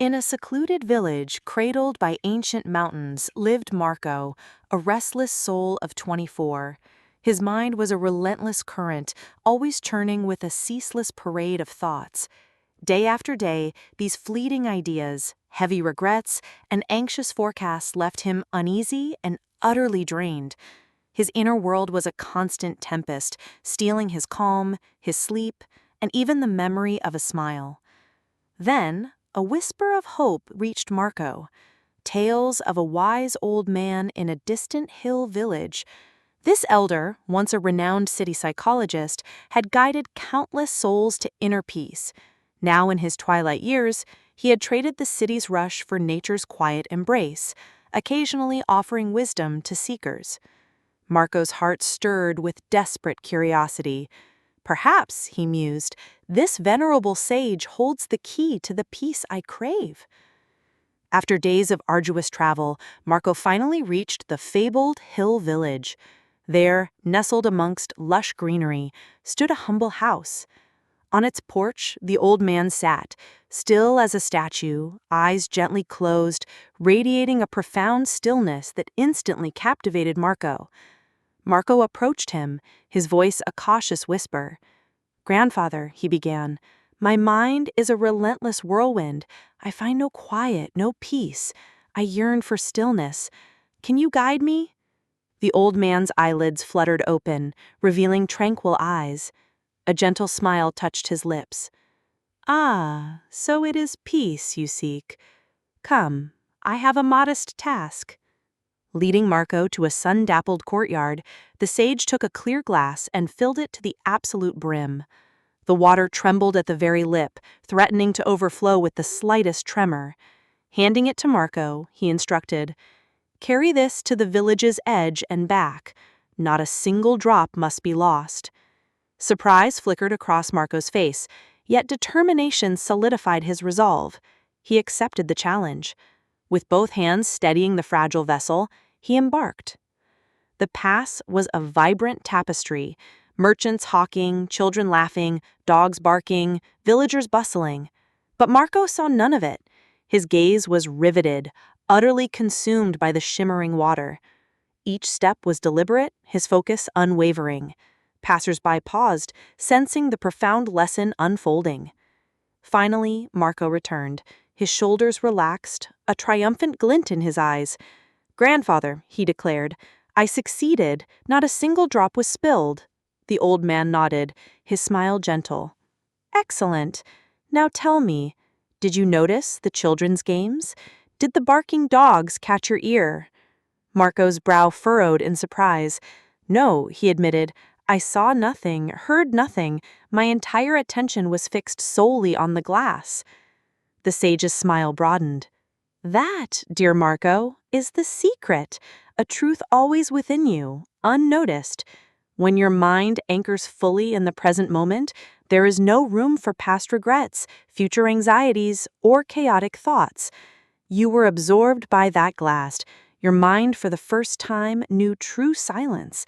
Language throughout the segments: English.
In a secluded village cradled by ancient mountains lived Marco, a restless soul of 24. His mind was a relentless current, always churning with a ceaseless parade of thoughts. Day after day, these fleeting ideas, heavy regrets, and anxious forecasts left him uneasy and utterly drained. His inner world was a constant tempest, stealing his calm, his sleep, and even the memory of a smile. Then, a whisper of hope reached Marco. Tales of a wise old man in a distant hill village. This elder, once a renowned city psychologist, had guided countless souls to inner peace. Now in his twilight years, he had traded the city's rush for nature's quiet embrace, occasionally offering wisdom to seekers. Marco's heart stirred with desperate curiosity. Perhaps, he mused, this venerable sage holds the key to the peace I crave. After days of arduous travel, Marco finally reached the fabled hill village. There, nestled amongst lush greenery, stood a humble house. On its porch, the old man sat, still as a statue, eyes gently closed, radiating a profound stillness that instantly captivated Marco. Marco approached him, his voice a cautious whisper. "Grandfather," he began, "my mind is a relentless whirlwind. I find no quiet, no peace. I yearn for stillness. Can you guide me?" The old man's eyelids fluttered open, revealing tranquil eyes. A gentle smile touched his lips. "Ah, so it is peace you seek. Come, I have a modest task." Leading Marco to a sun-dappled courtyard, the sage took a clear glass and filled it to the absolute brim. The water trembled at the very lip, threatening to overflow with the slightest tremor. Handing it to Marco, he instructed, "Carry this to the village's edge and back. Not a single drop must be lost." Surprise flickered across Marco's face, yet determination solidified his resolve. He accepted the challenge. With both hands steadying the fragile vessel, he embarked. The pass was a vibrant tapestry, merchants hawking, children laughing, dogs barking, villagers bustling. But Marco saw none of it. His gaze was riveted, utterly consumed by the shimmering water. Each step was deliberate, his focus unwavering. Passers-by paused, sensing the profound lesson unfolding. Finally, Marco returned, his shoulders relaxed, a triumphant glint in his eyes. "Grandfather," he declared, "I succeeded. Not a single drop was spilled." The old man nodded, his smile gentle. "Excellent. Now tell me, did you notice the children's games? Did the barking dogs catch your ear?" Marco's brow furrowed in surprise. "No," he admitted, "I saw nothing, heard nothing. My entire attention was fixed solely on the glass." The sage's smile broadened. "That, dear Marco, is the secret, a truth always within you, unnoticed. When your mind anchors fully in the present moment, there is no room for past regrets, future anxieties, or chaotic thoughts. You were absorbed by that glass. Your mind, for the first time, knew true silence.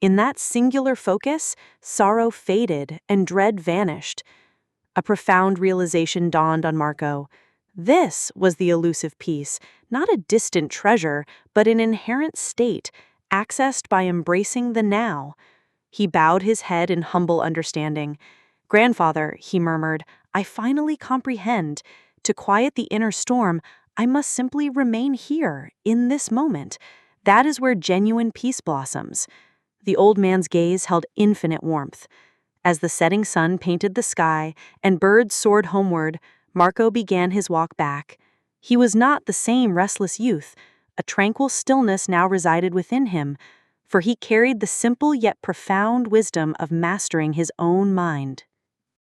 In that singular focus, sorrow faded and dread vanished." A profound realization dawned on Marco. This was the elusive peace, not a distant treasure, but an inherent state, accessed by embracing the now. He bowed his head in humble understanding. "Grandfather," he murmured, "I finally comprehend. To quiet the inner storm, I must simply remain here, in this moment. That is where genuine peace blossoms." The old man's gaze held infinite warmth. As the setting sun painted the sky and birds soared homeward, Marco began his walk back. He was not the same restless youth. A tranquil stillness now resided within him, for he carried the simple yet profound wisdom of mastering his own mind.